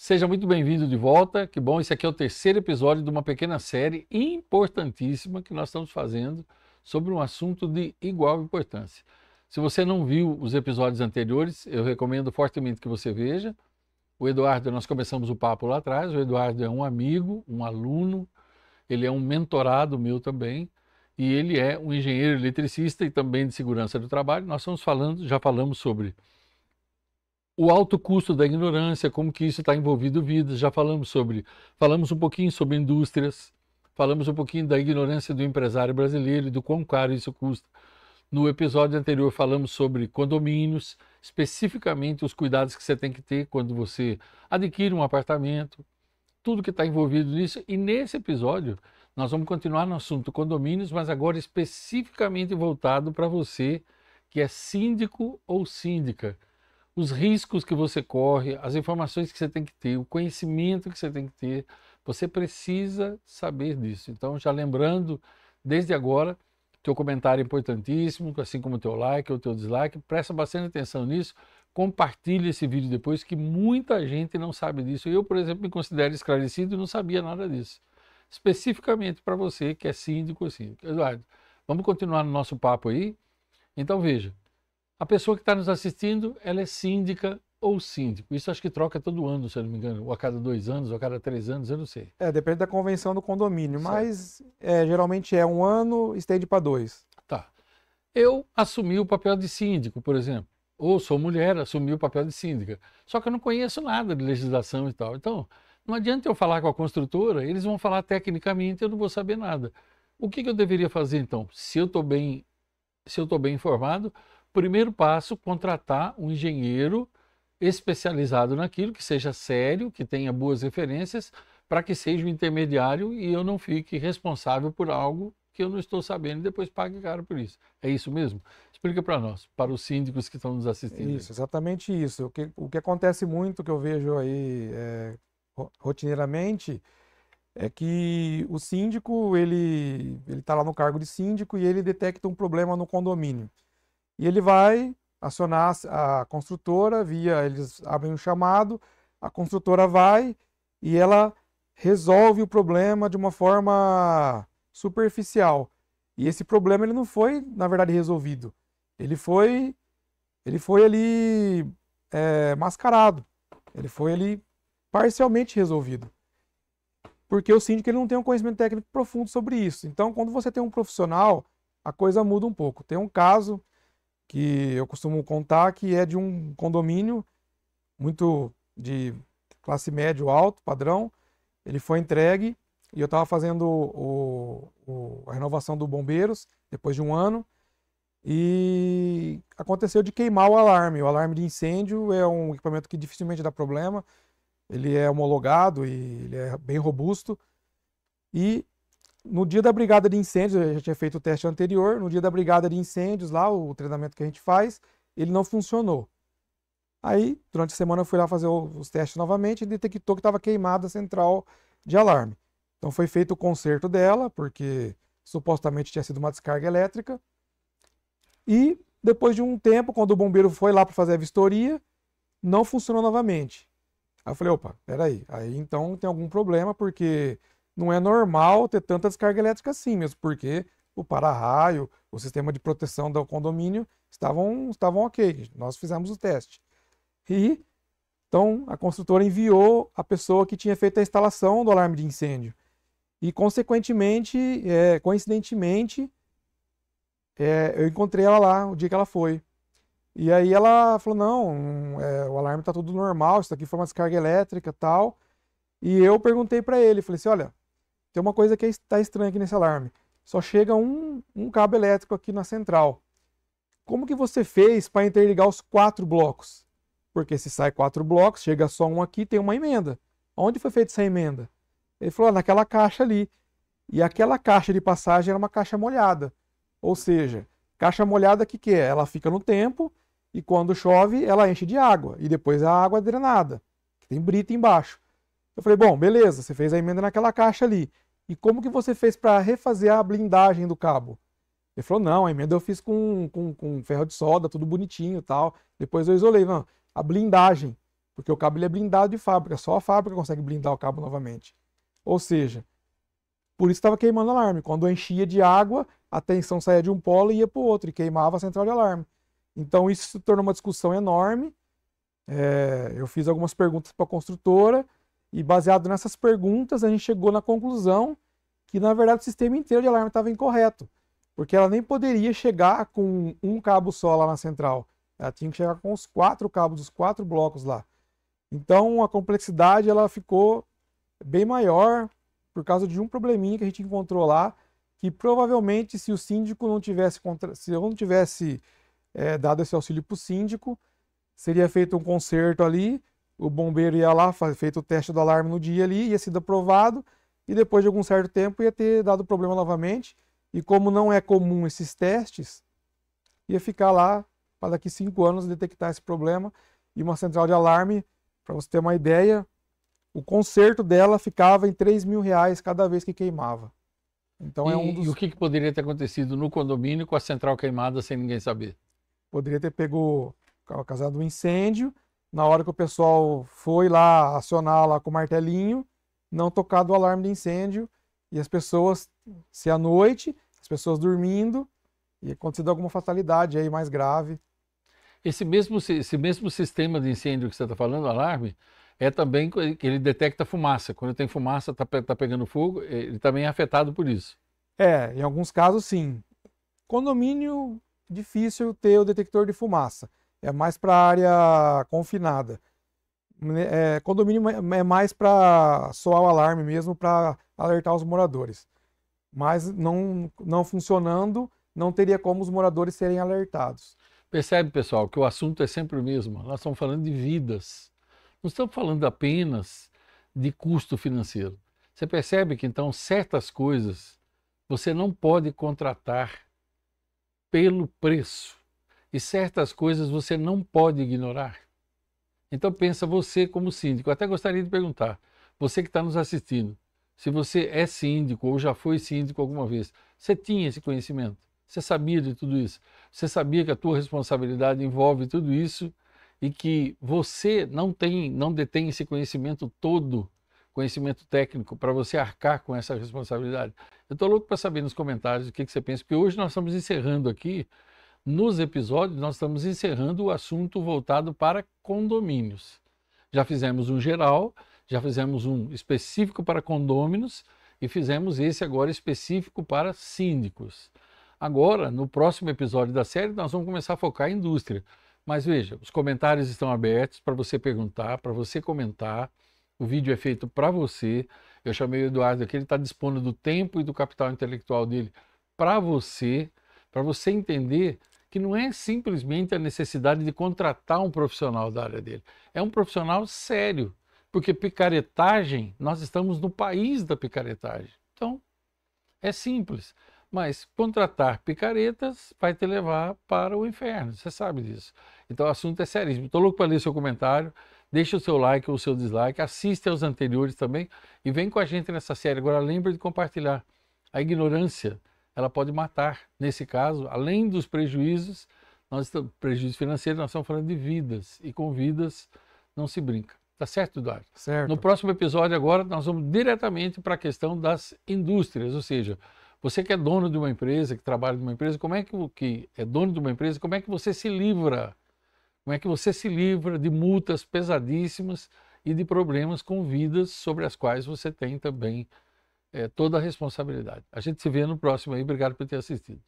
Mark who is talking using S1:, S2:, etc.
S1: Seja muito bem-vindo de volta. Que bom, esse aqui é o terceiro episódio de uma pequena série importantíssima que nós estamos fazendo sobre um assunto de igual importância. Se você não viu os episódios anteriores, eu recomendo fortemente que você veja. O Eduardo, nós começamos o papo lá atrás. O Eduardo é um amigo, um aluno, ele é um mentorado meu também, e ele é um engenheiro eletricista e também de segurança do trabalho. Nós estamos falando, já falamos sobre o alto custo da ignorância, como que isso está envolvido vidas, já falamos um pouquinho sobre indústrias, falamos um pouquinho da ignorância do empresário brasileiro e do quão caro isso custa. No episódio anterior falamos sobre condomínios, especificamente os cuidados que você tem que ter quando você adquire um apartamento, tudo que está envolvido nisso. E nesse episódio nós vamos continuar no assunto condomínios, mas agora especificamente voltado para você que é síndico ou síndica. Os riscos que você corre, as informações que você tem que ter, o conhecimento que você tem que ter, você precisa saber disso. Então, já lembrando, desde agora, teu comentário é importantíssimo, assim como o teu like ou o teu dislike, presta bastante atenção nisso, compartilhe esse vídeo depois, que muita gente não sabe disso. Eu, por exemplo, me considero esclarecido e não sabia nada disso. Especificamente para você que é síndico ou síndico. Eduardo, vamos continuar no nosso papo aí? Então, veja. A pessoa que está nos assistindo, ela é síndica ou síndico. Isso acho que troca todo ano, se eu não me engano. Ou a cada 2 anos, ou a cada 3 anos, eu não sei.
S2: Depende da convenção do condomínio,
S1: Certo.
S2: mas geralmente é 1 ano, estende para 2.
S1: Tá. Eu assumi o papel de síndico, por exemplo. Ou sou mulher, assumi o papel de síndica. Só que eu não conheço nada de legislação e tal. Então, não adianta eu falar com a construtora, eles vão falar tecnicamente, eu não vou saber nada. O que eu deveria fazer, então? Se eu estou bem informado, primeiro passo, contratar um engenheiro especializado naquilo, que seja sério, que tenha boas referências, para que seja o intermediário e eu não fique responsável por algo que eu não estou sabendo e depois pague caro por isso. É isso mesmo? Explica para nós, para os síndicos que estão nos assistindo.
S2: Isso, exatamente isso. O que acontece muito, que eu vejo aí rotineiramente, é que o síndico, ele está lá no cargo de síndico e ele detecta um problema no condomínio. E ele vai acionar a construtora, eles abrem um chamado, a construtora vai e ela resolve o problema de uma forma superficial. E esse problema ele não foi, na verdade, resolvido. Ele foi ali mascarado. Ele foi ali parcialmente resolvido. Porque o síndico ele não tem um conhecimento técnico profundo sobre isso. Então, quando você tem um profissional, a coisa muda um pouco. Tem um caso que eu costumo contar, que é de um condomínio muito de classe médio alto, padrão. Ele foi entregue e eu estava fazendo a renovação do bombeiros depois de 1 ano e aconteceu de queimar o alarme. O alarme de incêndio é um equipamento que dificilmente dá problema. Ele é homologado e ele é bem robusto. E no dia da brigada de incêndios, eu já tinha feito o teste anterior, no dia da brigada de incêndios, lá, o treinamento que a gente faz, ele não funcionou. Aí, durante a semana, eu fui lá fazer os testes novamente e detectou que estava queimada a central de alarme. Então foi feito o conserto dela, porque supostamente tinha sido uma descarga elétrica. E depois de um tempo, quando o bombeiro foi lá para fazer a vistoria, não funcionou novamente. Aí eu falei, opa, peraí, aí então tem algum problema, porque não é normal ter tanta descarga elétrica assim, mesmo porque o para-raio, o sistema de proteção do condomínio estavam ok, nós fizemos o teste. E então a construtora enviou a pessoa que tinha feito a instalação do alarme de incêndio. E consequentemente, coincidentemente, eu encontrei ela lá o dia que ela foi. E aí ela falou, não, o alarme está tudo normal, isso aqui foi uma descarga elétrica e tal. E eu perguntei para ele, falei assim, olha, tem uma coisa que está estranha aqui nesse alarme. Só chega um cabo elétrico aqui na central. Como que você fez para interligar os 4 blocos? Porque se sai 4 blocos, chega só um aqui, tem uma emenda. Onde foi feita essa emenda? Ele falou, naquela caixa ali. E aquela caixa de passagem era uma caixa molhada. Ou seja, caixa molhada, o que é? Ela fica no tempo e quando chove, ela enche de água. E depois a água é drenada. Tem brita embaixo. Eu falei, bom, beleza, você fez a emenda naquela caixa ali. E como que você fez para refazer a blindagem do cabo? Ele falou, não, a emenda eu fiz com ferro de solda, tudo bonitinho e tal. Depois eu isolei. Não, a blindagem. Porque o cabo ele é blindado de fábrica, só a fábrica consegue blindar o cabo novamente. Ou seja, por isso estava queimando o alarme. Quando enchia de água, a tensão saía de um polo e ia para o outro, e queimava a central de alarme. Então isso se tornou uma discussão enorme. Eu fiz algumas perguntas para a construtora, e baseado nessas perguntas, a gente chegou na conclusão que, na verdade, o sistema inteiro de alarme estava incorreto. Porque ela nem poderia chegar com um cabo só lá na central. Ela tinha que chegar com os 4 cabos, os 4 blocos lá. Então a complexidade ela ficou bem maior por causa de um probleminha que a gente encontrou lá, que provavelmente se o síndico não tivesse, se eu não tivesse dado esse auxílio para o síndico, seria feito um conserto ali, o bombeiro ia lá, feito o teste do alarme no dia ali, ia sido aprovado, e depois de algum certo tempo ia ter dado problema novamente, e como não é comum esses testes, ia ficar lá para daqui 5 anos detectar esse problema, e uma central de alarme, para você ter uma ideia, o conserto dela ficava em R$ 3.000 cada vez que queimava. Então
S1: E o que poderia ter acontecido no condomínio com a central queimada sem ninguém saber?
S2: Poderia ter pego, causado um incêndio, na hora que o pessoal foi lá acionar lá com o martelinho, não tocado o alarme de incêndio, e as pessoas, se à noite, as pessoas dormindo, e acontecido alguma fatalidade aí mais grave.
S1: Esse mesmo sistema de incêndio que você está falando, o alarme, é também que ele detecta fumaça. Quando tem fumaça, está pegando fogo, ele também é afetado por isso.
S2: Em alguns casos sim. Condomínio, difícil ter o detector de fumaça. É mais para área confinada. Condomínio é mais para soar o alarme mesmo, para alertar os moradores. Mas não funcionando, não teria como os moradores serem alertados.
S1: Percebe, pessoal, que o assunto é sempre o mesmo. Nós estamos falando de vidas. Não estamos falando apenas de custo financeiro. Você percebe que, então, certas coisas você não pode contratar pelo preço. E certas coisas você não pode ignorar. Então pensa você como síndico. Eu até gostaria de perguntar, você que está nos assistindo, se você é síndico ou já foi síndico alguma vez, você tinha esse conhecimento? Você sabia de tudo isso? Você sabia que a tua responsabilidade envolve tudo isso e que você não detém esse conhecimento todo, conhecimento técnico, para você arcar com essa responsabilidade? Eu estou louco para saber nos comentários o que você pensa, porque hoje nós estamos encerrando aqui, nos episódios, nós estamos encerrando o assunto voltado para condomínios. Já fizemos um geral, já fizemos um específico para condôminos e fizemos esse agora específico para síndicos. Agora, no próximo episódio da série, nós vamos começar a focar em indústria. Mas veja, os comentários estão abertos para você perguntar, para você comentar. O vídeo é feito para você. Eu chamei o Eduardo aqui, ele está dispondo do tempo e do capital intelectual dele para você entender que não é simplesmente a necessidade de contratar um profissional da área dele. É um profissional sério, porque picaretagem, nós estamos no país da picaretagem. Então, é simples. Mas contratar picaretas vai te levar para o inferno, você sabe disso. Então o assunto é seríssimo. Estou louco para ler seu comentário, deixa o seu like ou o seu dislike, assiste aos anteriores também e vem com a gente nessa série. Agora lembra de compartilhar. A ignorância, ela pode matar. Nesse caso, além dos prejuízos, prejuízo financeiro, nós estamos falando de vidas. E com vidas não se brinca. Tá certo, Eduardo?
S2: Certo.
S1: No próximo episódio agora, nós vamos diretamente para a questão das indústrias, ou seja, você que é dono de uma empresa, que trabalha numa empresa, como é que é dono de uma empresa, como é que você se livra? Como é que você se livra de multas pesadíssimas e de problemas com vidas sobre as quais você tem também toda a responsabilidade. A gente se vê no próximo aí. Obrigado por ter assistido.